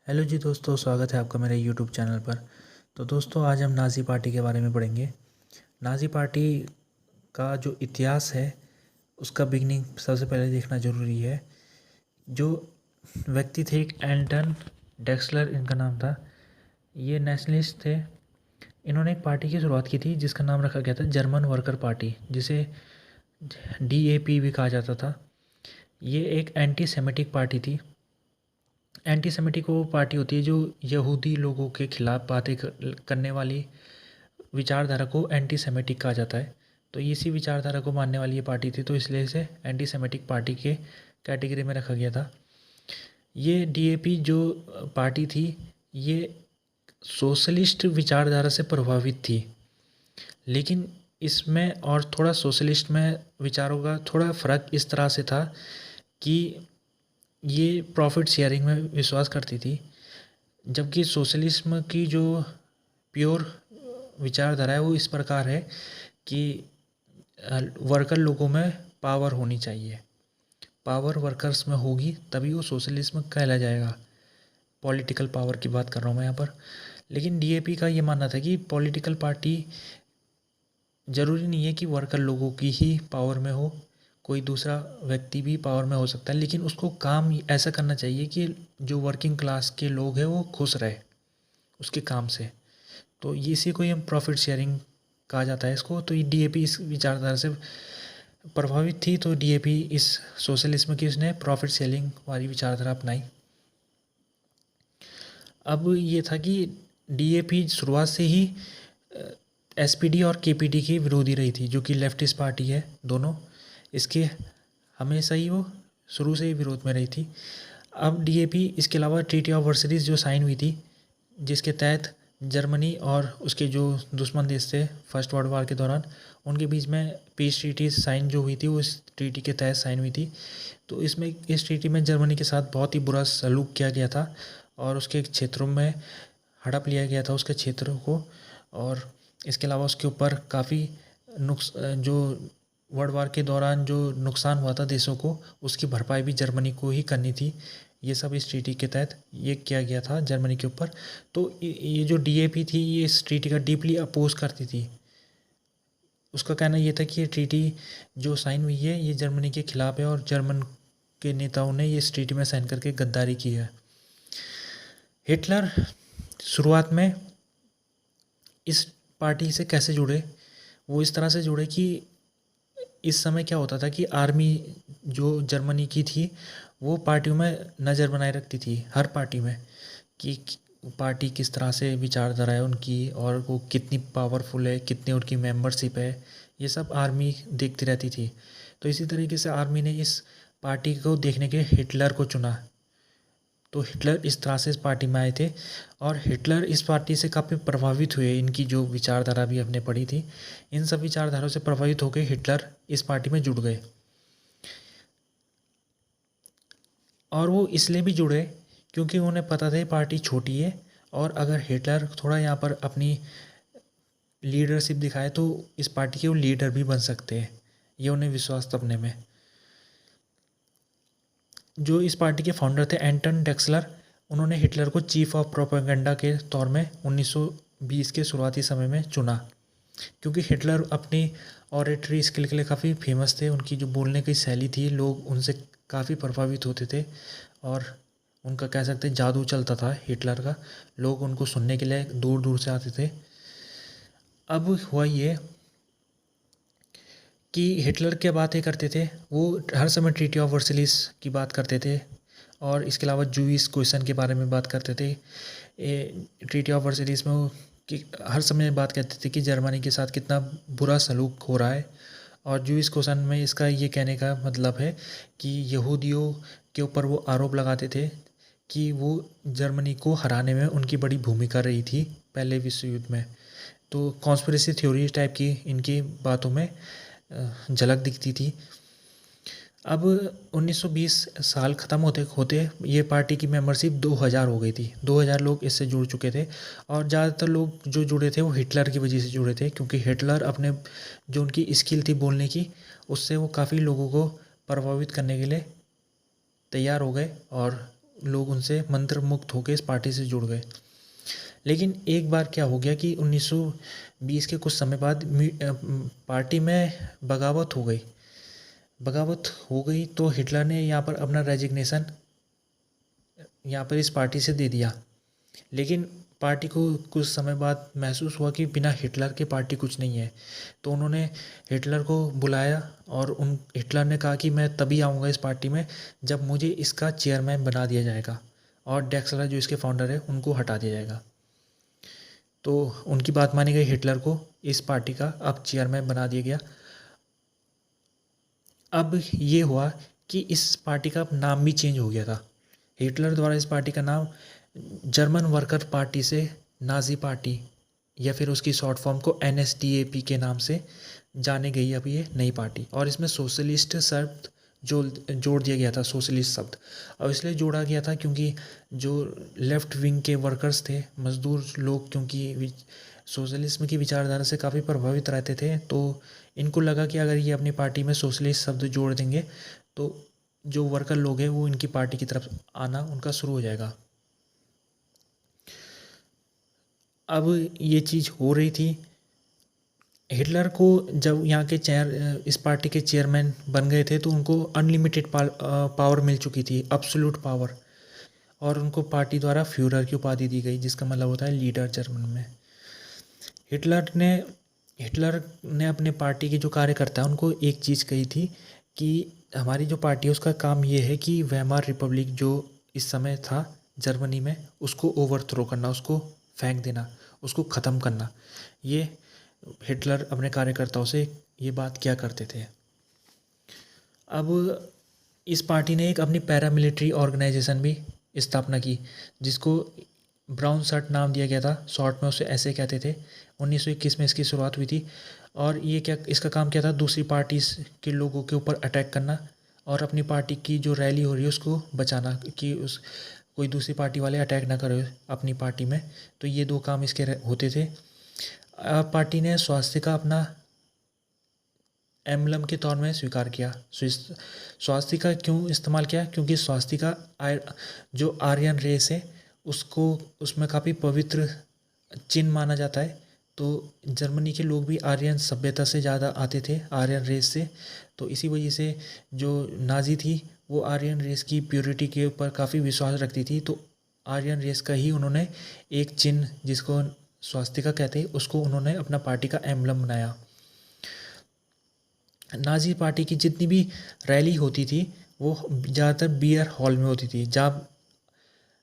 Hello जी दोस्तों, स्वागत है आपका मेरे यूट्यूब चैनल पर। तो दोस्तों, आज हम नाज़ी पार्टी के बारे में पढ़ेंगे। नाज़ी पार्टी का जो इतिहास है उसका बिगनिंग सबसे पहले देखना ज़रूरी है। जो व्यक्ति थे, एक एंटन डेक्सलर इनका नाम था। ये नेशनलिस्ट थे। इन्होंने एक पार्टी की शुरुआत की थी जिसका नाम रखा गया था जर्मन वर्कर पार्टी, जिसे DAP भी कहा जाता था। ये एक एंटी सेमेटिक पार्टी थी। एंटी सेमेटिक वो पार्टी होती है जो यहूदी लोगों के खिलाफ बातें करने वाली विचारधारा को एंटी सेमेटिक कहा जाता है। तो इसी विचारधारा को मानने वाली ये पार्टी थी, तो इसलिए इसे एंटी सेमेटिक पार्टी के कैटेगरी में रखा गया था। ये DAP जो पार्टी थी, ये सोशलिस्ट विचारधारा से प्रभावित थी, लेकिन इसमें और थोड़ा सोशलिस्ट में विचारों का थोड़ा फ़र्क इस तरह से था कि ये प्रॉफिट शेयरिंग में विश्वास करती थी, जबकि सोशलिज्म की जो प्योर विचारधारा है वो इस प्रकार है कि वर्कर लोगों में पावर होनी चाहिए। पावर वर्कर्स में होगी तभी वो सोशलिज्म कहला जाएगा। पॉलिटिकल पावर की बात कर रहा हूँ मैं यहाँ पर। लेकिन DAP का ये मानना था कि पॉलिटिकल पार्टी ज़रूरी नहीं है कि वर्कर लोगों की ही पावर में हो, कोई दूसरा व्यक्ति भी पावर में हो सकता है, लेकिन उसको काम ऐसा करना चाहिए कि जो वर्किंग क्लास के लोग हैं वो खुश रहे उसके काम से। तो ये इसी को ही हम प्रॉफिट शेयरिंग कहा जाता है इसको। तो ये DAP इस विचारधारा से प्रभावित थी, तो DAP इस सोशलिज्म की उसने प्रॉफिट शेयरिंग वाली विचारधारा अपनाई। अब ये था कि DAP शुरुआत से ही SPD और KPD की विरोधी रही थी, जो कि लेफ्टिस्ट पार्टी है दोनों। इसके हमेशा ही वो शुरू से ही विरोध में रही थी। अब DAP इसके अलावा ट्रीटी ऑफ वर्सरीज जो साइन हुई थी, जिसके तहत जर्मनी और उसके जो दुश्मन देश थे फर्स्ट वर्ल्ड वार के दौरान, उनके बीच में पीस ट्रीटी साइन जो हुई थी वो इस ट्रीटी के तहत साइन हुई थी। तो इस ट्रीटी में जर्मनी के साथ बहुत ही बुरा सलूक किया गया था और उसके क्षेत्रों में हड़प लिया गया था उसके क्षेत्रों को। और इसके अलावा उसके ऊपर काफ़ी जो वर्ल्ड वार के दौरान जो नुकसान हुआ था देशों को, उसकी भरपाई भी जर्मनी को ही करनी थी। ये सब इस ट्रीटी के तहत ये किया गया था जर्मनी के ऊपर। तो ये जो DAP थी ये इस ट्रीटी का डीपली अपोज करती थी। उसका कहना ये था कि ये ट्रीटी जो साइन हुई है ये जर्मनी के खिलाफ है और जर्मन के नेताओं ने ये इस ट्रीटी में साइन करके गद्दारी की है। हिटलर शुरुआत में इस पार्टी से कैसे जुड़े? वो इस तरह से जुड़े कि इस समय क्या होता था कि आर्मी जो जर्मनी की थी वो पार्टियों में नज़र बनाए रखती थी, हर पार्टी में, कि पार्टी किस तरह से विचारधारा है उनकी और वो कितनी पावरफुल है, कितनी उनकी मेंबरशिप है, ये सब आर्मी देखती रहती थी। तो इसी तरीके से आर्मी ने इस पार्टी को देखने के हिटलर को चुना। तो हिटलर इस तरह से इस पार्टी में आए थे और हिटलर इस पार्टी से काफ़ी प्रभावित हुए। इनकी जो विचारधारा भी हमने पढ़ी थी, इन सब विचारधाराओं से प्रभावित होकर हिटलर इस पार्टी में जुड़ गए। और वो इसलिए भी जुड़े क्योंकि उन्हें पता था ये पार्टी छोटी है और अगर हिटलर थोड़ा यहाँ पर अपनी लीडरशिप दिखाए तो इस पार्टी के वो लीडर भी बन सकते हैं। ये उन्हें विश्वास था अपने में। जो इस पार्टी के फाउंडर थे एंटन डेक्सलर, उन्होंने हिटलर को चीफ ऑफ प्रोपेगेंडा के तौर में 1920 के शुरुआती समय में चुना, क्योंकि हिटलर अपनी ऑरेटरी स्किल के लिए काफ़ी फेमस थे। उनकी जो बोलने की शैली थी, लोग उनसे काफ़ी प्रभावित होते थे और उनका कह सकते हैं जादू चलता था हिटलर का। लोग उनको सुनने के लिए दूर दूर से आते थे। अब हुआ ये कि हिटलर क्या बातें करते थे, वो हर समय ट्रीटी ऑफ वर्सलिस की बात करते थे और इसके अलावा जूइश क्वेश्चन के बारे में बात करते थे। ट्रीटी ऑफ वर्सलिस में वो कि हर समय बात करते थे कि जर्मनी के साथ कितना बुरा सलूक हो रहा है। और जूइश क्वेश्चन में इसका ये कहने का मतलब है कि यहूदियों के ऊपर वो आरोप लगाते थे कि वो जर्मनी को हराने में उनकी बड़ी भूमिका रही थी पहले विश्व युद्ध में। तो कॉन्स्पिरेसी थ्योरी टाइप की इनकी बातों में झलक दिखती थी। अब 1920 साल ख़त्म होते होते ये पार्टी की मेंबरशिप 2000 हो गई थी। 2000 लोग इससे जुड़ चुके थे और ज़्यादातर लोग जो जुड़े थे वो हिटलर की वजह से जुड़े थे, क्योंकि हिटलर अपने जो उनकी स्किल थी बोलने की, उससे वो काफ़ी लोगों को प्रभावित करने के लिए तैयार हो गए और लोग उनसे मंत्र मुक्त होकर इस पार्टी से जुड़ गए। लेकिन एक बार क्या हो गया कि 1920 के कुछ समय बाद पार्टी में बगावत हो गई तो हिटलर ने यहाँ पर अपना रेजिग्नेशन यहाँ पर इस पार्टी से दे दिया। लेकिन पार्टी को कुछ समय बाद महसूस हुआ कि बिना हिटलर के पार्टी कुछ नहीं है, तो उन्होंने हिटलर को बुलाया और हिटलर ने कहा कि मैं तभी आऊँगा इस पार्टी में जब मुझे इसका चेयरमैन बना दिया जाएगा और डेक्सलर जो इसके फाउंडर है उनको हटा दिया जाएगा। तो उनकी बात मानी गई, हिटलर को इस पार्टी का अब चेयरमैन बना दिया गया। अब ये हुआ कि इस पार्टी का नाम भी चेंज हो गया था। हिटलर द्वारा इस पार्टी का नाम जर्मन वर्कर पार्टी से नाजी पार्टी या फिर उसकी शॉर्ट फॉर्म को NSDAP के नाम से जाने गई अब ये नई पार्टी। और इसमें सोशलिस्ट शब्द जोड़ दिया गया था, सोशलिस्ट शब्द। और इसलिए जोड़ा गया था क्योंकि जो लेफ्ट विंग के वर्कर्स थे, मजदूर लोग, क्योंकि सोशलिज्म की विचारधारा से काफ़ी प्रभावित रहते थे, तो इनको लगा कि अगर ये अपनी पार्टी में सोशलिस्ट शब्द जोड़ देंगे तो जो वर्कर लोग हैं वो इनकी पार्टी की तरफ आना उनका शुरू हो जाएगा। अब ये चीज़ हो रही थी। हिटलर को जब यहाँ के इस पार्टी के चेयरमैन बन गए थे तो उनको अनलिमिटेड पावर मिल चुकी थी, अब्सोल्यूट पावर। और उनको पार्टी द्वारा फ्यूरर की उपाधि दी गई, जिसका मतलब होता है लीडर जर्मन में। हिटलर ने अपने पार्टी के जो कार्यकर्ता हैं उनको एक चीज़ कही थी कि हमारी जो पार्टी है उसका काम ये है कि वेमार रिपब्लिक जो इस समय था जर्मनी में उसको ओवरथ्रो करना, उसको फेंक देना, उसको ख़त्म करना। ये हिटलर अपने कार्यकर्ताओं से ये बात क्या करते थे। अब इस पार्टी ने एक अपनी पैरामिलिट्री ऑर्गेनाइजेशन भी स्थापना की जिसको ब्राउन शर्ट नाम दिया गया था, शॉर्ट में उसे ऐसे कहते थे। 1921 में इसकी शुरुआत हुई थी। और ये इसका काम क्या था, दूसरी पार्टी के लोगों के ऊपर अटैक करना और अपनी पार्टी की जो रैली हो रही है उसको बचाना कि कोई दूसरी पार्टी वाले अटैक ना करे अपनी पार्टी में। तो ये दो काम इसके होते थे। पार्टी ने स्वास्थ्य अपना एम्बलम के तौर में स्वीकार किया। स्वास्थ्य क्यों इस्तेमाल किया, क्योंकि स्वास्थ्य जो आर्यन रेस है उसको उसमें काफ़ी पवित्र चिन्ह माना जाता है। तो जर्मनी के लोग भी आर्यन सभ्यता से ज़्यादा आते थे, आर्यन रेस से। तो इसी वजह से जो नाजी थी वो आर्यन रेस की प्योरिटी के ऊपर काफ़ी विश्वास रखती थी। तो आर्यन रेस का ही उन्होंने एक चिन्ह जिसको स्वास्तिका कहते हैं उसको उन्होंने अपना पार्टी का एम्बलम बनाया। नाजी पार्टी की जितनी भी रैली होती थी वो ज़्यादातर बियर हॉल में होती थी, जहाँ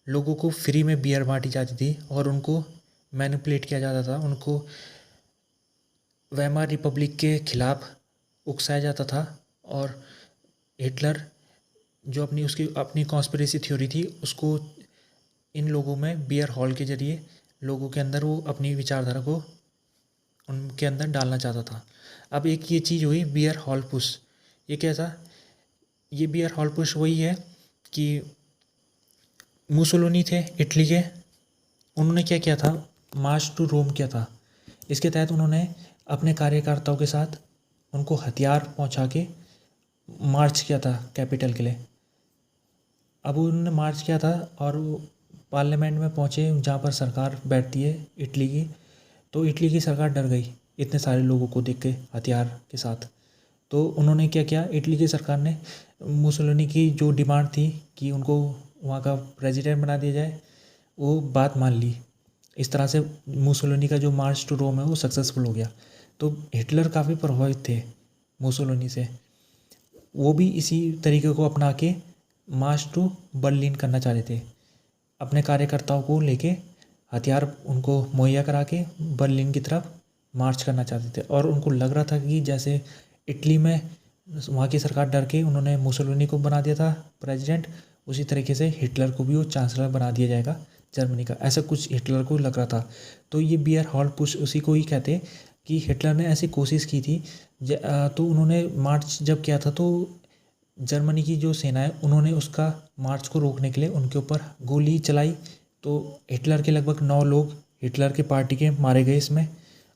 लोगों को फ्री में बियर बांटी जाती थी और उनको मैनिपुलेट किया जाता था, उनको वेमार रिपब्लिक के खिलाफ उकसाया जाता था। और हिटलर जो अपनी कॉन्स्पिरेसी थ्योरी थी उसको इन लोगों में बियर हॉल के जरिए लोगों के अंदर वो अपनी विचारधारा को उनके अंदर डालना चाहता था। अब एक ये चीज़ हुई बियर हॉल पुश। ये क्या था, ये बियर हॉल पुश वही है कि मुसोलिनी थे इटली के, उन्होंने क्या किया था, मार्च टू रोम किया था। इसके तहत उन्होंने अपने कार्यकर्ताओं के साथ उनको हथियार पहुंचा के मार्च किया था कैपिटल के लिए। अब उन्होंने मार्च किया था और वो पार्लियामेंट में पहुंचे जहाँ पर सरकार बैठती है इटली की। तो इटली की सरकार डर गई इतने सारे लोगों को देख के हथियार के साथ। तो उन्होंने क्या किया, इटली की सरकार ने मुसोलिनी की जो डिमांड थी कि उनको वहाँ का प्रेसिडेंट बना दिया जाए, वो बात मान ली। इस तरह से मुसोलिनी का जो मार्च टू रोम है वो सक्सेसफुल हो गया। तो हिटलर काफ़ी प्रभावित थे मुसोलिनी से, वो भी इसी तरीके को अपना के मार्च टू बर्लिन करना चाहते थे। अपने कार्यकर्ताओं को लेके हथियार उनको मुहैया करा के बर्लिन की तरफ मार्च करना चाहते थे। और उनको लग रहा था कि जैसे इटली में वहाँ की सरकार डर के उन्होंने मुसोलिनी को बना दिया था प्रेसिडेंट, उसी तरीके से हिटलर को भी वो चांसलर बना दिया जाएगा जर्मनी का, ऐसा कुछ हिटलर को लग रहा था। तो ये बियर हॉल पुश उसी को ही कहते कि हिटलर ने ऐसी कोशिश की थी। तो उन्होंने मार्च जब किया था तो जर्मनी की जो सेना है उन्होंने उसका मार्च को रोकने के लिए उनके ऊपर गोली चलाई। तो हिटलर के लगभग 9 लोग हिटलर के पार्टी के मारे गए इसमें,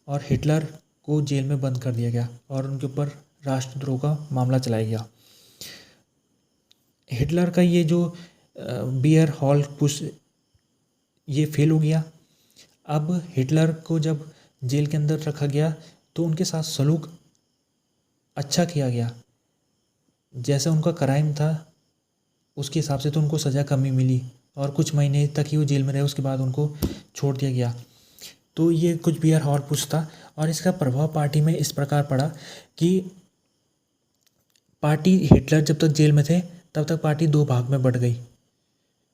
और हिटलर को जेल में बंद कर दिया गया और उनके ऊपर राष्ट्रद्रोह का मामला चलाया गया। हिटलर का ये जो बियर हॉल पुश ये फेल हो गया। अब हिटलर को जब जेल के अंदर रखा गया तो उनके साथ सलूक अच्छा किया गया, जैसा उनका क्राइम था उसके हिसाब से तो उनको सज़ा कम ही मिली और कुछ महीने तक ही वो जेल में रहे, उसके बाद उनको छोड़ दिया गया। तो ये कुछ बियर हॉल पुश था और इसका प्रभाव पार्टी में इस प्रकार पड़ा कि पार्टी, हिटलर जब तक जेल में थे तब तक पार्टी दो भाग में बढ़ गई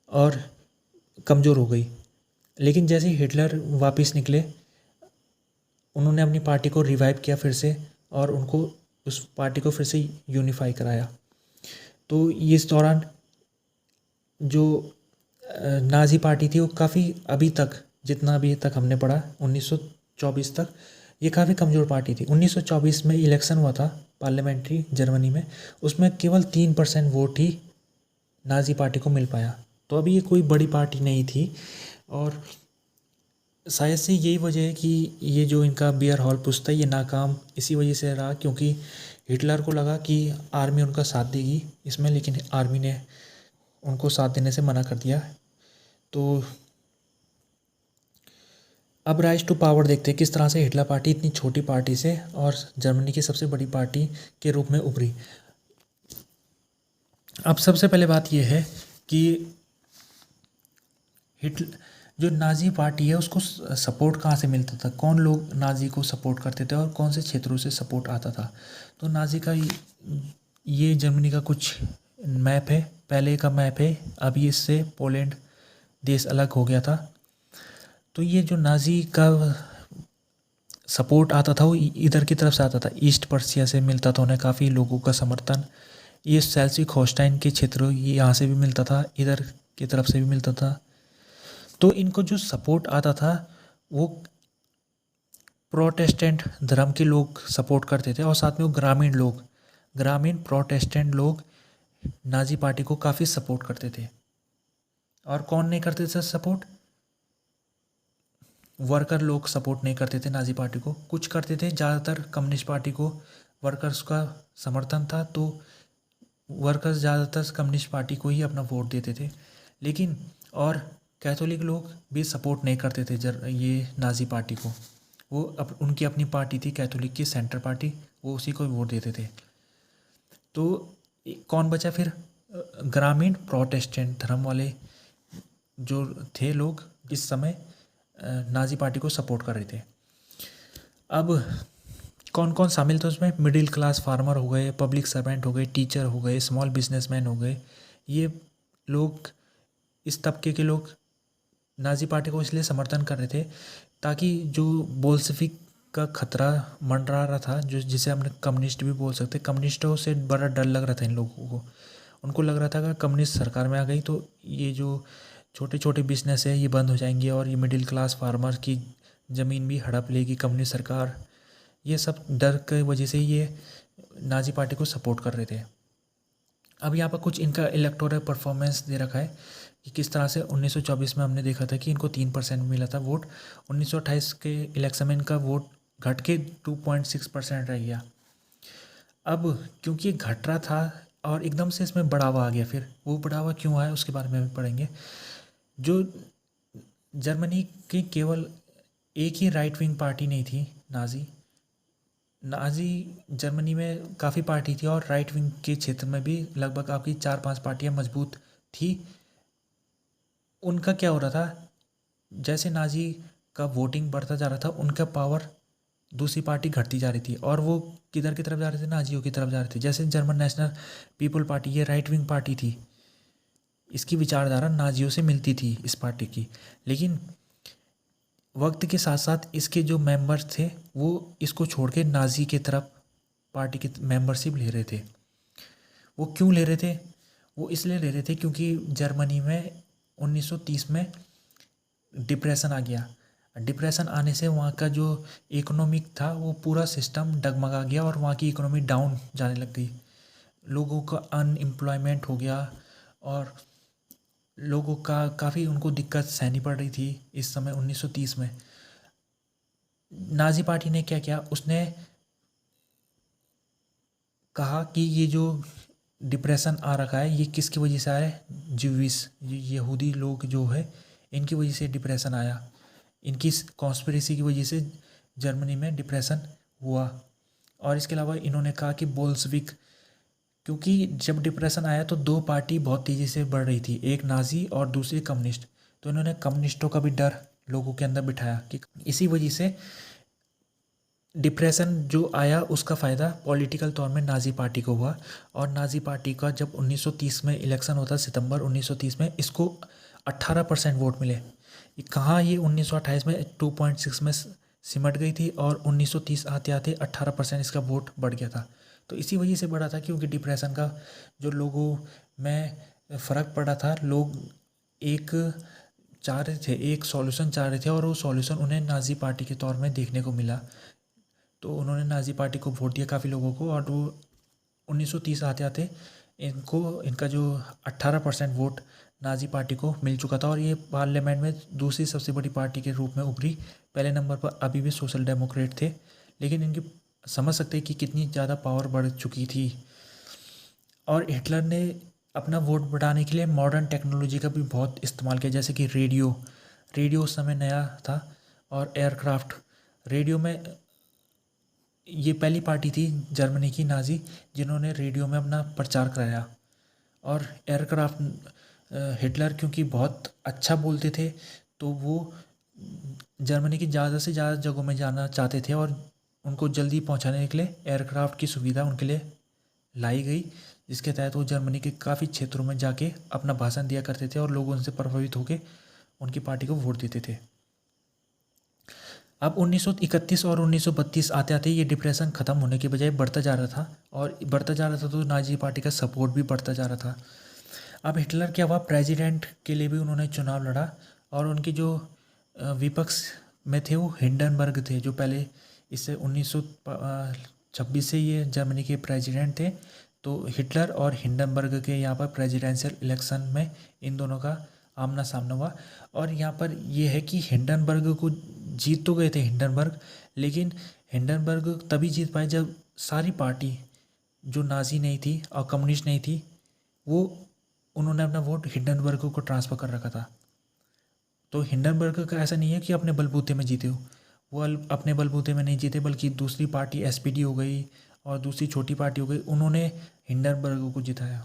और कमज़ोर हो गई। लेकिन जैसे ही हिटलर वापस निकले उन्होंने अपनी पार्टी को रिवाइव किया फिर से और उनको उस पार्टी को फिर से यूनिफाई कराया। तो इस दौरान जो नाज़ी पार्टी थी वो काफ़ी अभी तक, जितना अभी तक हमने पढ़ा 1924 तक, ये काफ़ी कमज़ोर पार्टी थी। 1924 में इलेक्शन हुआ था पार्लियामेंट्री जर्मनी में, उसमें केवल 3% वोट ही नाज़ी पार्टी को मिल पाया। तो अभी ये कोई बड़ी पार्टी नहीं थी और शायद से यही वजह है कि ये जो इनका बियर हॉल पुश था ये नाकाम इसी वजह से रहा, क्योंकि हिटलर को लगा कि आर्मी उनका साथ देगी इसमें, लेकिन आर्मी ने उनको साथ देने से मना कर दिया। तो अब राइज टू पावर देखते हैं किस तरह से हिटलर पार्टी इतनी छोटी पार्टी से और जर्मनी की सबसे बड़ी पार्टी के रूप में उभरी। अब सबसे पहले बात यह है कि हिटलर जो नाज़ी पार्टी है उसको सपोर्ट कहाँ से मिलता था, कौन लोग नाज़ी को सपोर्ट करते थे और कौन से क्षेत्रों से सपोर्ट आता था। तो नाज़ी का ये जर्मनी का कुछ मैप है, पहले का मैप है, अभी इससे पोलैंड देश अलग हो गया था। तो ये जो नाज़ी का सपोर्ट आता था वो इधर की तरफ से आता था, ईस्ट पर्सिया से मिलता था उन्हें काफ़ी लोगों का समर्थन। ये सेल्सिक होस्टाइन के क्षेत्र ये यहाँ से भी मिलता था, इधर की तरफ से भी मिलता था। तो इनको जो सपोर्ट आता था वो प्रोटेस्टेंट धर्म के लोग सपोर्ट करते थे और साथ में वो ग्रामीण प्रोटेस्टेंट लोग नाज़ी पार्टी को काफ़ी सपोर्ट करते थे। और कौन नहीं करते थे सपोर्ट? वर्कर लोग सपोर्ट नहीं करते थे नाज़ी पार्टी को, कुछ करते थे, ज़्यादातर कम्युनिस्ट पार्टी को वर्कर्स का समर्थन था तो वर्कर्स ज़्यादातर कम्युनिस्ट पार्टी को ही अपना वोट देते थे। लेकिन और कैथोलिक लोग भी सपोर्ट नहीं करते थे ये नाज़ी पार्टी को, वो उनकी अपनी पार्टी थी कैथोलिक की सेंटर पार्टी, वो उसी को वोट देते थे। तो कौन बचा फिर? ग्रामीण प्रोटेस्टेंट धर्म वाले जो थे लोग इस समय नाज़ी पार्टी को सपोर्ट कर रहे थे। अब कौन कौन शामिल थे उसमें? मिडिल क्लास फार्मर हो गए, पब्लिक सर्वेंट हो गए, टीचर हो गए, स्मॉल बिजनेसमैन हो गए। ये लोग, इस तबके के लोग नाज़ी पार्टी को इसलिए समर्थन कर रहे थे ताकि जो बोल्शेविक का खतरा मंडरा रहा था, जो जिसे हमने कम्युनिस्ट भी बोल सकते, कम्युनिस्टों से बड़ा डर लग रहा था इन लोगों को। उनको लग रहा था कि कम्युनिस्ट सरकार में आ गई तो ये जो छोटे छोटे बिजनेस है ये बंद हो जाएंगे और ये मिडिल क्लास फार्मर की ज़मीन भी हड़प लेगी कम्युनिस्ट सरकार। ये सब डर की वजह से ये नाज़ी पार्टी को सपोर्ट कर रहे थे। अब यहाँ पर कुछ इनका इलेक्टोरल परफॉर्मेंस दे रखा है कि किस तरह से 1924 में हमने देखा था कि इनको 3% मिला था वोट, 1928 के इलेक्शन में इनका वोट घट के 2.6% रह गया। अब क्योंकि ये घट रहा था और एकदम से इसमें बढ़ावा आ गया, फिर वो बढ़ावा क्यों आया उसके बारे में भी पढ़ेंगे। जो जर्मनी की केवल एक ही राइट विंग पार्टी नहीं थी, नाज़ी जर्मनी में काफ़ी पार्टी थी और राइट विंग के क्षेत्र में भी लगभग आपकी 4-5 पार्टियां मजबूत थी। उनका क्या हो रहा था, जैसे नाज़ी का वोटिंग बढ़ता जा रहा था उनका पावर दूसरी पार्टी घटती जा रही थी और वो किधर की तरफ जा रहे थे? नाज़ियों की तरफ जा रहे थे। जैसे जर्मन नेशनल पीपल पार्टी, ये राइट विंग पार्टी थी, इसकी विचारधारा नाज़ियों से मिलती थी इस पार्टी की, लेकिन वक्त के साथ साथ इसके जो मेंबर्स थे वो इसको छोड़ के नाज़ी की तरफ पार्टी की मेंबरशिप ले रहे थे। वो क्यों ले रहे थे? वो इसलिए ले रहे थे क्योंकि जर्मनी में 1930 में डिप्रेशन आ गया। डिप्रेशन आने से वहाँ का जो इकोनॉमिक था वो पूरा सिस्टम डगमगा गया और वहाँ की इकोनॉमी डाउन जाने लग गई। लोगों का अनएम्प्लॉयमेंट हो गया और लोगों का काफ़ी उनको दिक्कत सहनी पड़ रही थी इस समय 1930 में। नाज़ी पार्टी ने क्या किया, उसने कहा कि ये जो डिप्रेशन आ रखा है, ये किसकी वजह से आया है? ज्यूइश, यहूदी लोग जो है, इनकी वजह से डिप्रेशन आया। इनकी कॉन्स्पिरेसी की वजह से जर्मनी में डिप्रेशन हुआ। और इसके अलावा इन्होंने कहा कि बोल्शेविक, क्योंकि जब डिप्रेशन आया तो दो पार्टी बहुत तेज़ी से बढ़ रही थी, एक नाजी और दूसरी कम्युनिस्ट। तो इन्होंने कम्युनिस्टों का भी डर लोगों के अंदर बिठाया कि इसी वजह से डिप्रेशन जो आया उसका फ़ायदा पॉलिटिकल तौर में नाजी पार्टी को हुआ। और नाजी पार्टी का जब 1930 में इलेक्शन होता, सितंबर 1930 में, इसको 18% वोट मिले। कहाँ ये 1928 में 2.6 में सिमट गई थी, और 1930 आते आते 18% इसका वोट बढ़ गया था। तो इसी वजह से बढ़ा था क्योंकि डिप्रेशन का जो लोगों में फ़र्क पड़ा था, लोग एक चाह रहे थे, एक सॉल्यूशन चाह रहे थे, और वो सॉल्यूशन उन्हें नाजी पार्टी के तौर में देखने को मिला। तो उन्होंने नाजी पार्टी को वोट दिया काफ़ी लोगों को, और वो 1930 आते आते इनका जो 18% वोट नाजी पार्टी को मिल चुका था, और ये पार्लियामेंट में दूसरी सबसे बड़ी पार्टी के रूप में उभरी। पहले नंबर पर अभी भी सोशल डेमोक्रेट थे, लेकिन इनकी समझ सकते हैं कि कितनी ज़्यादा पावर बढ़ चुकी थी। और हिटलर ने अपना वोट बढ़ाने के लिए मॉडर्न टेक्नोलॉजी का भी बहुत इस्तेमाल किया, जैसे कि रेडियो उस समय नया था, और एयरक्राफ्ट। रेडियो में ये पहली पार्टी थी जर्मनी की नाजी जिन्होंने रेडियो में अपना प्रचार कराया। और एयरक्राफ्ट, हिटलर क्योंकि बहुत अच्छा बोलते थे, तो वो जर्मनी की ज़्यादा से ज़्यादा जगहों में जाना चाहते थे, और उनको जल्दी पहुंचाने के लिए एयरक्राफ्ट की सुविधा उनके लिए लाई गई, जिसके तहत वो जर्मनी के काफ़ी क्षेत्रों में जाके अपना भाषण दिया करते थे, और लोग उनसे प्रभावित होकर उनकी पार्टी को वोट देते थे। अब 1931 और 1932 आते आते ये डिप्रेशन ख़त्म होने के बजाय बढ़ता जा रहा था, और बढ़ता जा रहा था तो नाजी पार्टी का सपोर्ट भी बढ़ता जा रहा था। अब हिटलर क्या हुआ, प्रेसिडेंट के लिए भी उन्होंने चुनाव लड़ा, और उनके जो विपक्ष में थे वो हिंडनबर्ग थे, जो पहले इससे 1926 से ये जर्मनी के प्रेसिडेंट थे। तो हिटलर और हिंडनबर्ग के यहाँ पर प्रेसिडेंशियल इलेक्शन में इन दोनों का आमना सामना हुआ। और यहाँ पर ये है कि हिंडनबर्ग को जीत तो गए थे हिंडनबर्ग, लेकिन हिंडनबर्ग तभी जीत पाए जब सारी पार्टी जो नाजी नहीं थी और कम्युनिस्ट नहीं थी, वो उन्होंने अपना वोट हिंडनबर्ग को ट्रांसफ़र कर रखा था। तो हिंडनबर्ग का ऐसा नहीं है कि अपने बलबूते में जीते हो, वो अपने बलबूते में नहीं जीते, बल्कि दूसरी पार्टी एसपीडी हो गई और दूसरी छोटी पार्टी हो गई, उन्होंने हिंडनबर्ग को जिताया।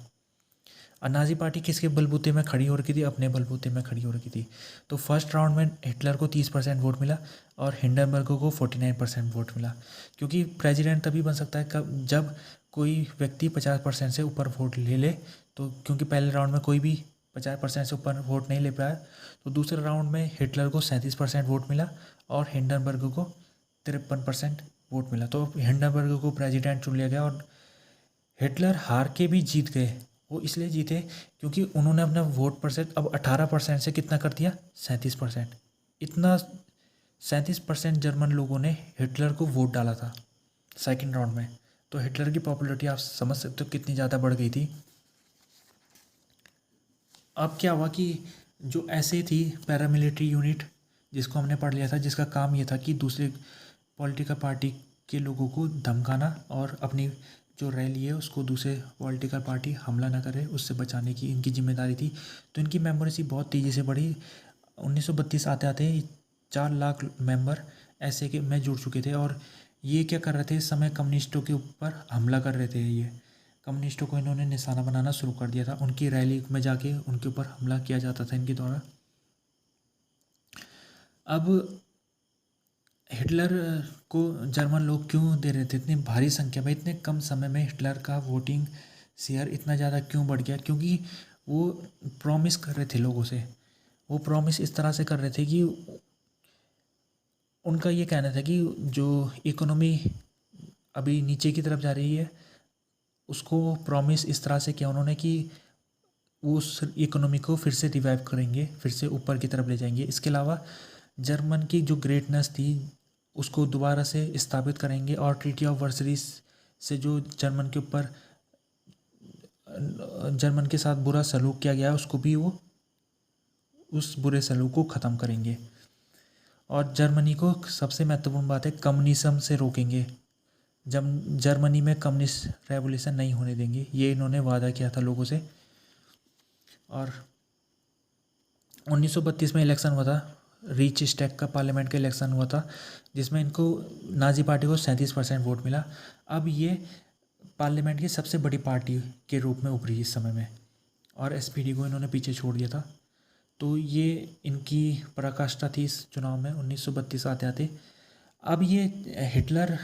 और नाजी पार्टी किसके बलबूते में खड़ी हो रखी थी? अपने बलबूते में खड़ी हो रखी थी। तो फर्स्ट राउंड में हिटलर को 30% वोट मिला, और हिंडनबर्ग को 49% वोट मिला। क्योंकि प्रेसिडेंट तभी बन सकता है जब कोई व्यक्ति 50% से ऊपर वोट ले ले। तो क्योंकि पहले राउंड में कोई भी 50% से ऊपर वोट नहीं ले पाया, तो दूसरे राउंड में हिटलर को 37% वोट मिला, और हिंडनबर्ग को 53% वोट मिला। तो हिंडनबर्ग को प्रेसिडेंट चुन लिया गया, और हिटलर हार के भी जीत गए। वो इसलिए जीते क्योंकि उन्होंने अपना वोट परसेंट अब 18% से कितना कर दिया? 37%। इतना 37% जर्मन लोगों ने हिटलर को वोट डाला था सेकंड राउंड में। तो हिटलर की पॉपुलैरिटी आप समझ सकते हो कितनी ज़्यादा बढ़ गई थी। अब क्या हुआ कि जो ऐसे थी पैरामिलिट्री यूनिट, जिसको हमने पढ़ लिया था, जिसका काम ये था कि दूसरे पॉलिटिकल पार्टी के लोगों को धमकाना, और अपनी जो रैली है उसको दूसरे पॉलिटिकल पार्टी हमला ना करे उससे बचाने की इनकी जिम्मेदारी थी। तो इनकी मेंबरशिप बहुत तेज़ी से बढ़ी। 1932 आते आते 4 लाख मेंबर ऐसे के में जुड़ चुके थे, और ये क्या कर रहे थे? इस समय कम्युनिस्टों के ऊपर हमला कर रहे थे। ये कम्युनिस्टों को इन्होंने निशाना बनाना शुरू कर दिया था, उनकी रैली में जाके उनके ऊपर हमला किया जाता था इनके द्वारा। अब हिटलर को जर्मन लोग क्यों दे रहे थे इतनी भारी संख्या में? इतने कम समय में हिटलर का वोटिंग शेयर इतना ज़्यादा क्यों बढ़ गया? क्योंकि वो प्रॉमिस कर रहे थे लोगों से। वो प्रॉमिस इस तरह से कर रहे थे कि उनका ये कहना था कि जो इकोनॉमी अभी नीचे की तरफ जा रही है, उसको प्रॉमिस इस तरह से किया उन्होंने कि वो उस इकोनॉमी को फिर से रिवाइव करेंगे, फिर से ऊपर की तरफ ले जाएंगे। इसके अलावा जर्मन की जो ग्रेटनेस थी उसको दोबारा से स्थापित करेंगे, और ट्रीटी ऑफ वर्सरीज से जो जर्मन के साथ बुरा सलूक किया गया उसको भी वो उस बुरे सलूक को ख़त्म करेंगे। और जर्मनी को सबसे महत्वपूर्ण बात है कम्युनिज्म से रोकेंगे। जब जर्मनी में कम्युनिस्ट रेवोल्यूशन नहीं होने देंगे, ये इन्होंने वादा किया था लोगों से। और 1932 में इलेक्शन हुआ था, रीच स्टैग का पार्लियामेंट का इलेक्शन हुआ था, जिसमें इनको नाजी पार्टी को 37% वोट मिला। अब ये पार्लियामेंट की सबसे बड़ी पार्टी के रूप में उभरी इस समय में, और एसपीडी को इन्होंने पीछे छोड़ दिया था। तो ये इनकी पराकाष्ठा थी इस चुनाव में 1932 आते आते। अब ये हिटलर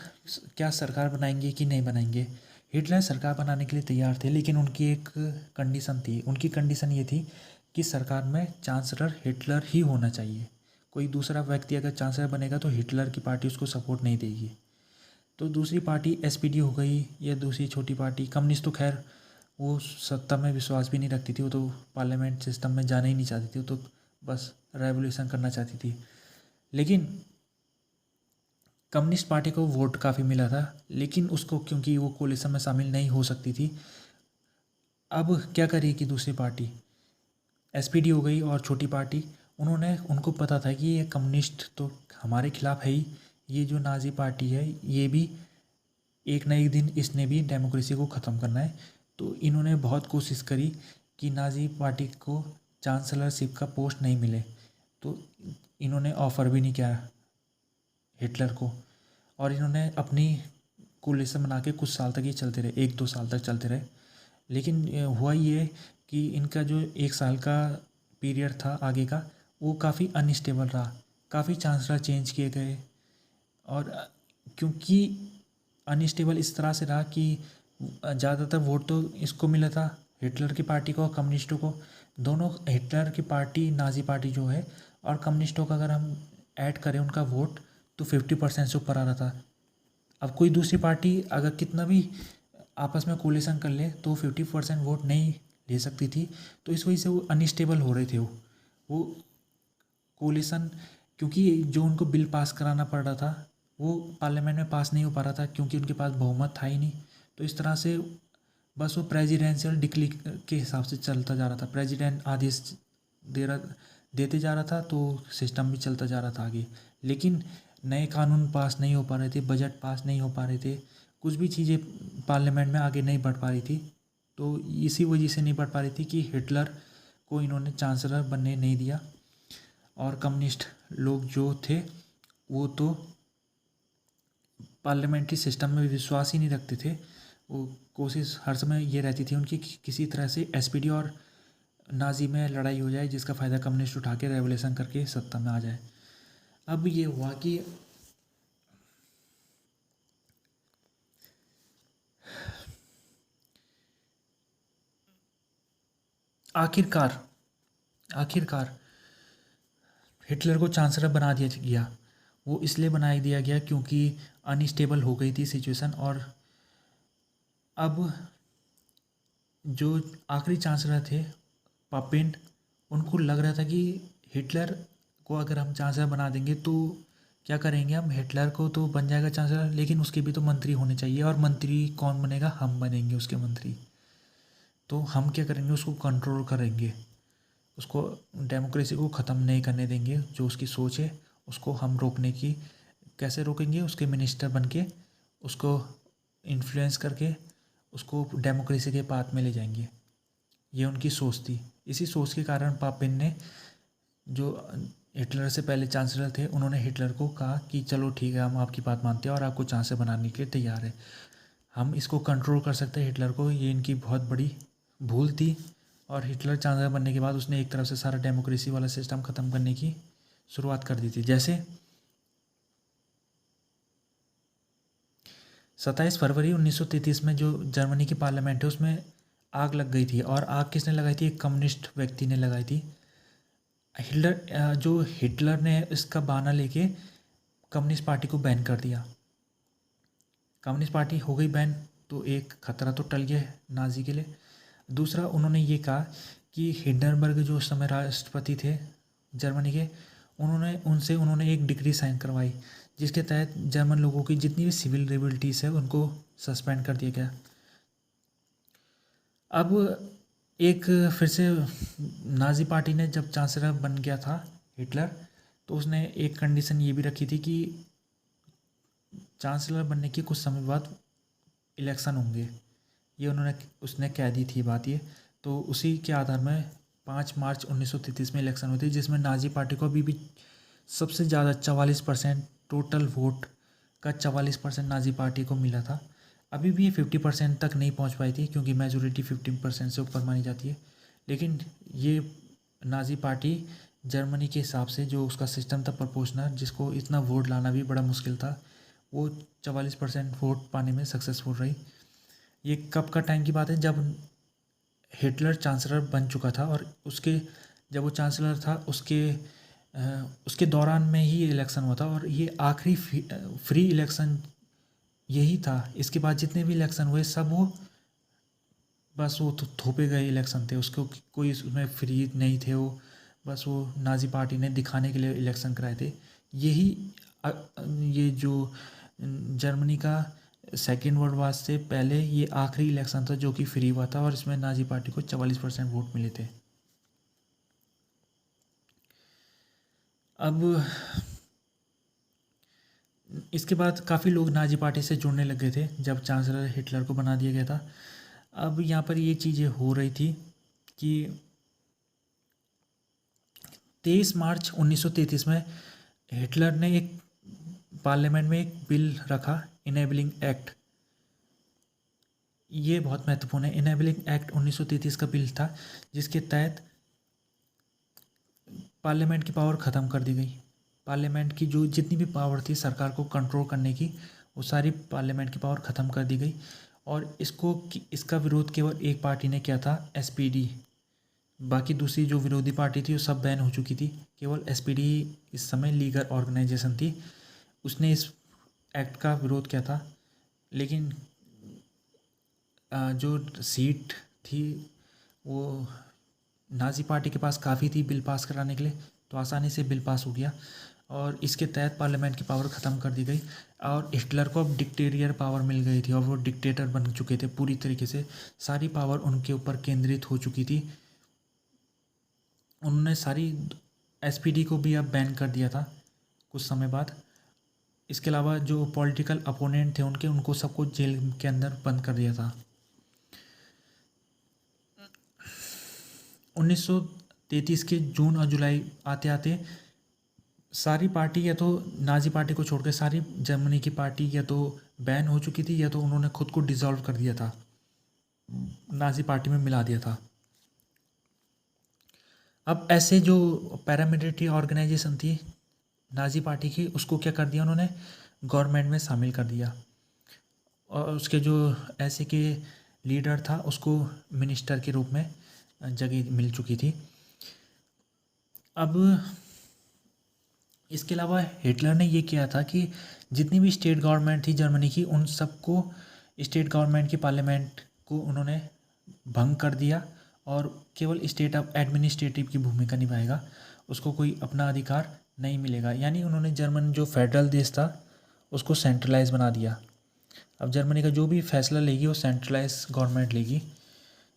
क्या सरकार बनाएंगे कि नहीं बनाएंगे? हिटलर सरकार बनाने के लिए तैयार थे, लेकिन उनकी एक कंडीशन थी। उनकी कंडीशन ये थी कि सरकार में चांसलर हिटलर ही होना चाहिए। कोई दूसरा व्यक्ति अगर चांसलर बनेगा तो हिटलर की पार्टी उसको सपोर्ट नहीं देगी। तो दूसरी पार्टी एसपीडी हो गई, या दूसरी छोटी पार्टी कम्युनिस्ट, तो खैर वो सत्ता में विश्वास भी नहीं रखती थी, वो तो पार्लियामेंट सिस्टम में जाना ही नहीं चाहती थी, वो तो बस रेवोल्यूशन करना चाहती थी। लेकिन कम्युनिस्ट पार्टी को वोट काफ़ी मिला था, लेकिन उसको क्योंकि वो कोलिशन में शामिल नहीं हो सकती थी, अब क्या करेगी दूसरी पार्टी? एसपीडी हो गई और छोटी पार्टी, उनको पता था कि ये कम्युनिस्ट तो हमारे खिलाफ है ही, ये जो नाजी पार्टी है ये भी एक न एक दिन इसने भी डेमोक्रेसी को ख़त्म करना है। तो इन्होंने बहुत कोशिश करी कि नाजी पार्टी को चांसलरशिप का पोस्ट नहीं मिले, तो इन्होंने ऑफ़र भी नहीं किया हिटलर को, और इन्होंने अपनी कोलिशन बना के कुछ साल तक ये चलते रहे, 1-2 साल तक चलते रहे। लेकिन हुआ ये कि इनका जो 1 साल का पीरियड था आगे का, वो काफ़ी अनस्टेबल रहा, काफ़ी चांसलर चेंज किए गए। और क्योंकि अनस्टेबल इस तरह से रहा कि ज़्यादातर वोट तो इसको मिला था, हिटलर की पार्टी को और कम्युनिस्टों को। दोनों, हिटलर की पार्टी नाजी पार्टी जो है और कम्युनिस्टों का अगर हम ऐड करें उनका वोट, तो 50% से ऊपर आ रहा था। अब कोई दूसरी पार्टी अगर कितना भी आपस में कोलिशन कर ले तो 50% वोट नहीं ले सकती थी। तो इस वजह से वो अनस्टेबल हो रहे थे वो कोलिशन, क्योंकि जो उनको बिल पास कराना पड़ रहा था वो पार्लियामेंट में पास नहीं हो पा रहा था, क्योंकि उनके पास बहुमत था ही नहीं। तो इस तरह से बस वो प्रेसिडेंशियल डिक्री के हिसाब से चलता जा रहा था, प्रेसिडेंट आदेश देते जा रहा था, तो सिस्टम भी चलता जा रहा था आगे। लेकिन नए कानून पास नहीं हो पा रहे थे, बजट पास नहीं हो पा रहे थे, कुछ भी चीज़ें पार्लियामेंट में आगे नहीं बढ़ पा रही थी। तो इसी वजह से नहीं बढ़ पा रही थी कि हिटलर को इन्होंने चांसलर बनने नहीं दिया, और कम्युनिस्ट लोग जो थे वो तो पार्लियामेंट्री सिस्टम में विश्वास ही नहीं रखते थे। वो कोशिश हर समय ये रहती थी उनकी कि किसी तरह से एसपीडी और नाजी में लड़ाई हो जाए, जिसका फ़ायदा कम्युनिस्ट उठा के रेवोल्यूशन करके सत्ता में आ जाए। अब ये हुआ कि आखिरकार हिटलर को चांसलर बना दिया गया। वो इसलिए बना दिया गया क्योंकि अनस्टेबल हो गई थी सिचुएशन, और अब जो आखिरी चांसलर थे पापेन, उनको लग रहा था कि हिटलर को अगर हम चांसलर बना देंगे तो क्या करेंगे हम, हिटलर को तो बन जाएगा चांसलर, लेकिन उसके भी तो मंत्री होने चाहिए, और मंत्री कौन बनेगा? हम बनेंगे उसके मंत्री। तो हम क्या करेंगे, उसको कंट्रोल करेंगे, उसको डेमोक्रेसी को ख़त्म नहीं करने देंगे। जो उसकी सोच है उसको हम रोकने की, कैसे रोकेंगे? उसके मिनिस्टर बन के उसको इन्फ्लुएंस करके उसको डेमोक्रेसी के पाथ में ले जाएंगे। ये उनकी सोच थी। इसी सोच के कारण पापेन ने, जो हिटलर से पहले चांसलर थे, उन्होंने हिटलर को कहा कि चलो ठीक है, हम आपकी बात मानते हैं और आपको चांसलर बनाने के लिए तैयार है, हम इसको कंट्रोल कर सकते हैं हिटलर को। ये इनकी बहुत बड़ी भूल थी। और हिटलर चांसलर बनने के बाद उसने एक तरफ से सारा डेमोक्रेसी वाला सिस्टम ख़त्म करने की शुरुआत कर दी थी। जैसे 27 फरवरी 1933 में जो जर्मनी की पार्लियामेंट है उसमें आग लग गई थी, और आग किसने लगाई थी? एक कम्युनिस्ट व्यक्ति ने लगाई थी। हिटलर ने इसका बहाना लेके कम्युनिस्ट पार्टी को बैन कर दिया। कम्युनिस्ट पार्टी हो गई बैन, तो एक खतरा तो टल गया नाजी के लिए। दूसरा, उन्होंने ये कहा कि हिंडनबर्ग जो उस समय राष्ट्रपति थे जर्मनी के, उन्होंने एक डिक्री साइन करवाई, जिसके तहत जर्मन लोगों की जितनी भी सिविल लिबर्टीज़ है उनको सस्पेंड कर दिया गया। अब एक फिर से नाजी पार्टी ने जब चांसलर बन गया था हिटलर, तो उसने एक कंडीशन ये भी रखी थी कि चांसलर बनने के कुछ समय बाद इलेक्शन होंगे, ये उसने कह दी थी बात ये। तो उसी के आधार में 5 मार्च 1933 में इलेक्शन हुई थी, जिसमें नाजी पार्टी को अभी भी सबसे ज़्यादा 44% टोटल वोट का 44% नाजी पार्टी को मिला था। अभी भी ये 50% तक नहीं पहुंच पाई थी, क्योंकि मेजोरिटी 50% से ऊपर मानी जाती है। लेकिन ये नाजी पार्टी जर्मनी के हिसाब से जो उसका सिस्टम था प्रोपोर्शनल, जिसको इतना वोट लाना भी बड़ा मुश्किल था, वो 44% वोट पाने में सक्सेसफुल रही। ये कब का टाइम की बात है, जब हिटलर चांसलर बन चुका था, और जब वो चांसलर था उसके दौरान में ही ये इलेक्शन हुआ था, और ये आखिरी फ्री इलेक्शन यही था। इसके बाद जितने भी इलेक्शन हुए सब वो बस वो थोपे गए इलेक्शन थे, उसको कोई उसमें फ्री नहीं थे। वो बस वो नाजी पार्टी ने दिखाने के लिए इलेक्शन कराए थे। यही ये जो जर्मनी का सेकेंड वर्ल्ड वार से पहले ये आखिरी इलेक्शन था जो कि फ्री हुआ था, और इसमें नाजी पार्टी को 44% वोट मिले थे। अब इसके बाद काफ़ी लोग नाजी पार्टी से जुड़ने लग गए थे जब चांसलर हिटलर को बना दिया गया था। अब यहाँ पर ये चीज़ें हो रही थी कि 23 मार्च 1933 में हिटलर ने एक पार्लियामेंट में एक बिल रखा, इनेबलिंग एक्ट। ये बहुत महत्वपूर्ण है। इनेबलिंग एक्ट 1933 का बिल था, जिसके तहत पार्लियामेंट की पावर ख़त्म कर दी गई। पार्लियामेंट की जो जितनी भी पावर थी सरकार को कंट्रोल करने की, वो सारी पार्लियामेंट की पावर ख़त्म कर दी गई। और इसका विरोध केवल एक पार्टी ने किया था, एसपीडी। बाकी दूसरी जो विरोधी पार्टी थी वो सब बैन हो चुकी थी। केवल एसपीडी इस समय लीगल ऑर्गेनाइजेशन थी, उसने इस एक्ट का विरोध किया था। लेकिन जो सीट थी वो नाजी पार्टी के पास काफ़ी थी बिल पास कराने के लिए, तो आसानी से बिल पास हो गया, और इसके तहत पार्लियामेंट की पावर ख़त्म कर दी गई। और हिटलर को अब डिक्टेरियर पावर मिल गई थी, और वो डिक्टेटर बन चुके थे पूरी तरीके से। सारी पावर उनके ऊपर केंद्रित हो चुकी थी। उन्होंने सारी एसपीडी को भी अब बैन कर दिया था कुछ समय बाद। इसके अलावा जो पॉलिटिकल अपोनेंट थे उनको सबको जेल के अंदर बंद कर दिया था। 1933 के जून और जुलाई आते आते सारी पार्टी, या तो नाजी पार्टी को छोड़कर सारी जर्मनी की पार्टी या तो बैन हो चुकी थी, या तो उन्होंने खुद को डिसॉल्व कर दिया था, नाजी पार्टी में मिला दिया था। अब ऐसे जो पैरामिलिट्री ऑर्गेनाइजेशन थी नाजी पार्टी की, उसको क्या कर दिया उन्होंने, गवर्नमेंट में शामिल कर दिया। और उसके जो ऐसे के लीडर था उसको मिनिस्टर के रूप में जगह मिल चुकी थी। अब इसके अलावा हिटलर ने ये किया था कि जितनी भी स्टेट गवर्नमेंट थी जर्मनी की, उन सबको स्टेट गवर्नमेंट की पार्लियामेंट को उन्होंने भंग कर दिया, और केवल स्टेट अब एडमिनिस्ट्रेटिव की भूमिका निभाएगा, उसको कोई अपना अधिकार नहीं मिलेगा। यानी उन्होंने जर्मन जो फेडरल देश था उसको सेंट्रलाइज बना दिया। अब जर्मनी का जो भी फैसला लेगी वो सेंट्रलाइज गवर्नमेंट लेगी।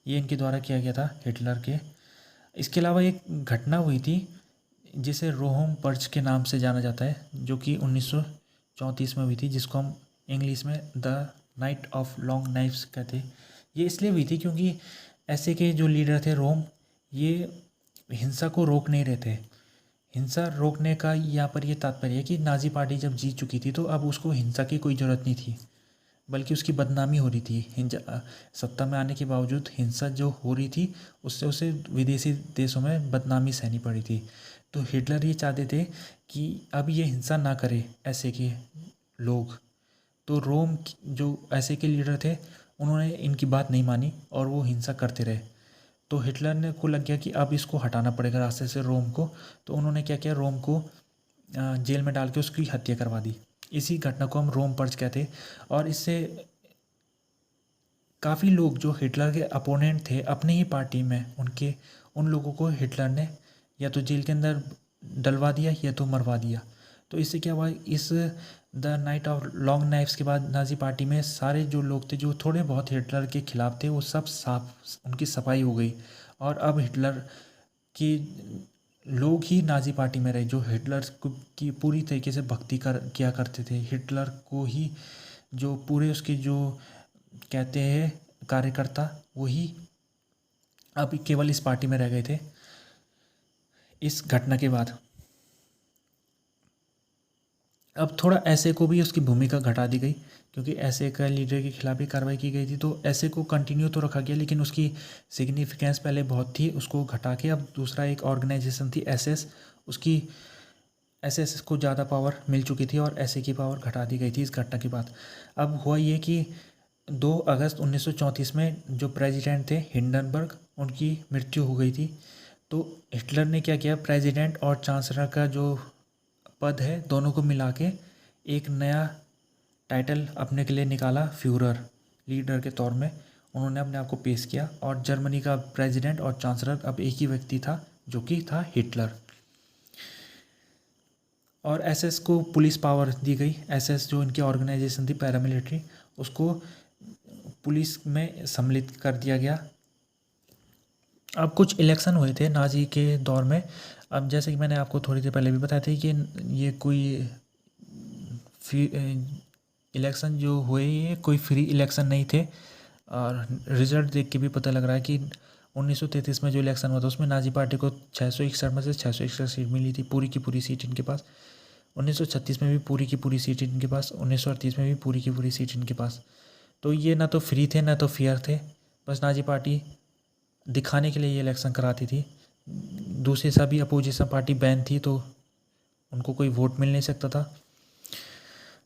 ये इनके द्वारा किया गया था हिटलर के। इसके अलावा एक घटना हुई थी जिसे रोहम पर्च के नाम से जाना जाता है, जो कि 1934 में हुई थी, जिसको हम इंग्लिश में the night of long knifes कहते हैं। ये इसलिए हुई थी क्योंकि ऐसे के जो लीडर थे रोम, ये हिंसा को रोक नहीं रहे थे। हिंसा रोकने का यहाँ पर ये तात्पर्य है कि नाजी पार्टी जब जीत चुकी थी तो अब उसको हिंसा की कोई ज़रूरत नहीं थी, बल्कि उसकी बदनामी हो रही थी। सत्ता में आने के बावजूद हिंसा जो हो रही थी उससे उसे विदेशी देशों में बदनामी सहनी पड़ी थी। तो हिटलर ये चाहते थे कि अब ये हिंसा ना करे ऐसे के लोग। तो रोम जो ऐसे के लीडर थे उन्होंने इनकी बात नहीं मानी और वो हिंसा करते रहे। तो हिटलर ने को लग गया कि अब इसको हटाना पड़ेगा रास्ते से रोम को। तो उन्होंने क्या किया, रोम को जेल में डाल के उसकी हत्या करवा दी। इसी घटना को हम रोम पर्च कहते। और इससे काफ़ी लोग जो हिटलर के अपोनेंट थे अपनी ही पार्टी में, उन लोगों को हिटलर ने या तो जेल के अंदर डलवा दिया या तो मरवा दिया। तो इससे क्या हुआ, इस the night of long knifes के बाद नाजी पार्टी में सारे जो लोग थे जो थोड़े बहुत हिटलर के खिलाफ थे वो सब साफ, उनकी सफाई हो गई। और अब हिटलर की लोग ही नाजी पार्टी में रहे, जो हिटलर की पूरी तरीके से भक्ति किया करते थे, हिटलर को ही जो पूरे उसके जो कहते हैं कार्यकर्ता, वही अब केवल इस पार्टी में रह गए थे इस घटना के बाद। अब थोड़ा ऐसे को भी उसकी भूमिका घटा दी गई, क्योंकि ऐसे का लीडर के खिलाफ भी कार्रवाई की गई थी, तो ऐसे को कंटिन्यू तो रखा गया, लेकिन उसकी सिग्निफिकेंस पहले बहुत थी, उसको घटा के अब दूसरा एक ऑर्गेनाइजेशन थी एसएस, उसकी एसएस को ज़्यादा पावर मिल चुकी थी और ऐसे की पावर घटा दी गई थी इस घटना के बाद। अब हुआ ये कि 2 अगस्त 1934 में जो प्रेसिडेंट थे हिंडनबर्ग, उनकी मृत्यु हो गई थी। तो हिटलर ने क्या किया, प्रेसिडेंट और चांसलर का जो पद है दोनों को मिला के एक नया टाइटल अपने के लिए निकाला, फ्यूरर, लीडर के तौर में उन्होंने अपने आप को पेश किया। और जर्मनी का प्रेसिडेंट और चांसलर अब एक ही व्यक्ति था, जो कि था हिटलर। और एसएस को पुलिस पावर दी गई। एसएस जो इनकी ऑर्गेनाइजेशन थी पैरामिलिट्री, उसको पुलिस में सम्मिलित कर दिया गया। अब कुछ इलेक्शन हुए थे नाजी के दौर में। अब जैसे कि मैंने आपको थोड़ी देर पहले भी बताया था कि ये कोई इलेक्शन जो हुए, ये कोई फ्री इलेक्शन नहीं थे। और रिजल्ट देख के भी पता लग रहा है कि 1933 में जो इलेक्शन हुआ था उसमें नाजी पार्टी को 661 में से 661 सीट मिली थी, पूरी की पूरी सीट इनके पास। 1936 में भी पूरी की पूरी सीट इनके पास, 1938 में भी पूरी की पूरी सीट इनके पास। तो ये ना तो फ्री थे ना तो फेयर थे, बस नाजी पार्टी दिखाने के लिए ये इलेक्शन कराती थी। दूसरी सभी अपोजिशन पार्टी बैन थी, तो उनको कोई वोट मिल नहीं सकता था।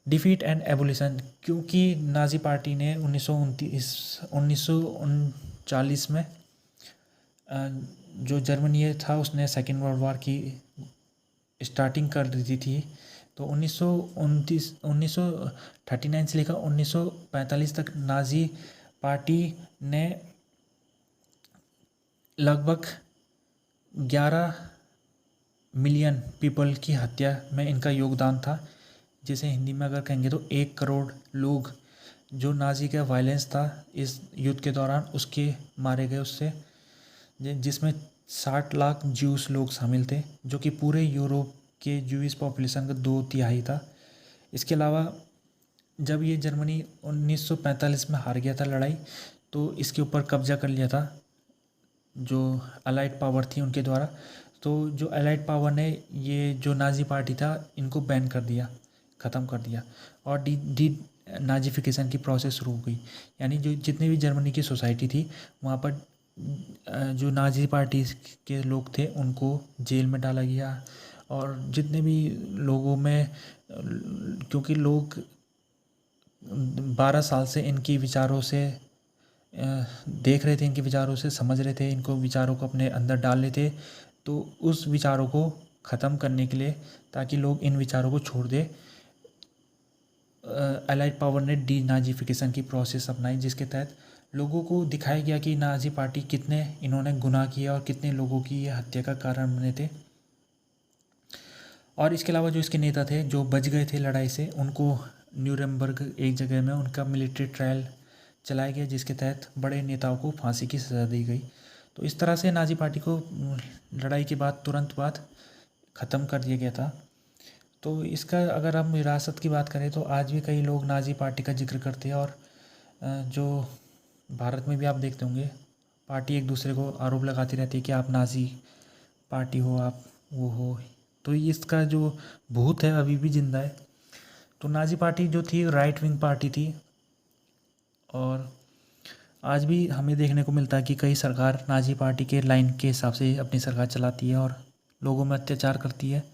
डिफीट एंड एबोलिशन, क्योंकि नाजी पार्टी ने 1939 में जो जर्मनी था उसने सेकेंड वर्ल्ड वॉर की स्टार्टिंग कर दी थी। तो 1939 से लेकर 1945 तक नाजी पार्टी ने लगभग 11 मिलियन पीपल की हत्या में इनका योगदान था। जिसे हिंदी में अगर कहेंगे तो 1 करोड़ लोग जो नाजी का वायलेंस था इस युद्ध के दौरान, उसके मारे गए उससे, जिसमें 60 लाख ज्यूस लोग शामिल थे, जो कि पूरे यूरोप के ज्यूइश पॉपुलेशन का 2/3 था। इसके अलावा जब ये जर्मनी 1945 में हार गया था लड़ाई, तो इसके ऊपर कब्जा कर लिया था जो अलाइड पावर थी उनके द्वारा। तो जो अलाइड पावर ने ये जो नाजी पार्टी था इनको बैन कर दिया, ख़त्म कर दिया, और डी नाजीफिकेशन की प्रोसेस शुरू हो गई। यानी जो जितनी भी जर्मनी की सोसाइटी थी वहाँ पर जो नाजी पार्टी के लोग थे उनको जेल में डाला गया। और जितने भी लोगों में, क्योंकि लोग 12 साल से इनकी विचारों से देख रहे थे, इनके विचारों से समझ रहे थे, इनको विचारों को अपने अंदर डाल रहे थे, तो उस विचारों को ख़त्म करने के लिए, ताकि लोग इन विचारों को छोड़ दे, अलाइड पावर ने डी नाजीफिकेशन की प्रोसेस अपनाई, जिसके तहत लोगों को दिखाया गया कि नाजी पार्टी कितने इन्होंने गुनाह किया और कितने लोगों की ये हत्या का कारण बने थे। और इसके अलावा जो इसके नेता थे जो बच गए थे लड़ाई से, उनको न्यूरेमबर्ग एक जगह में उनका मिलिट्री ट्रायल चलाया गया, जिसके तहत बड़े नेताओं को फांसी की सज़ा दी गई। तो इस तरह से नाजी पार्टी को लड़ाई के बाद तुरंत बाद ख़त्म कर दिया गया था। तो इसका अगर हम विरासत की बात करें तो आज भी कई लोग नाजी पार्टी का जिक्र करते हैं। और जो भारत में भी आप देखते होंगे, पार्टी एक दूसरे को आरोप लगाती रहती है कि आप नाजी पार्टी हो, आप वो हो। तो इसका जो भूत है अभी भी जिंदा है। तो नाजी पार्टी जो थी राइट विंग पार्टी थी, और आज भी हमें देखने को मिलता है कि कई सरकार नाजी पार्टी के लाइन के हिसाब से अपनी सरकार चलाती है और लोगों में अत्याचार करती है।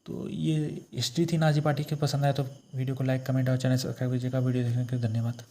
तो ये हिस्ट्री थी नाजी पार्टी की। पसंद आए तो वीडियो को लाइक, कमेंट और चैनल सब्सक्राइब कीजिएगा। वीडियो देखने के लिए धन्यवाद।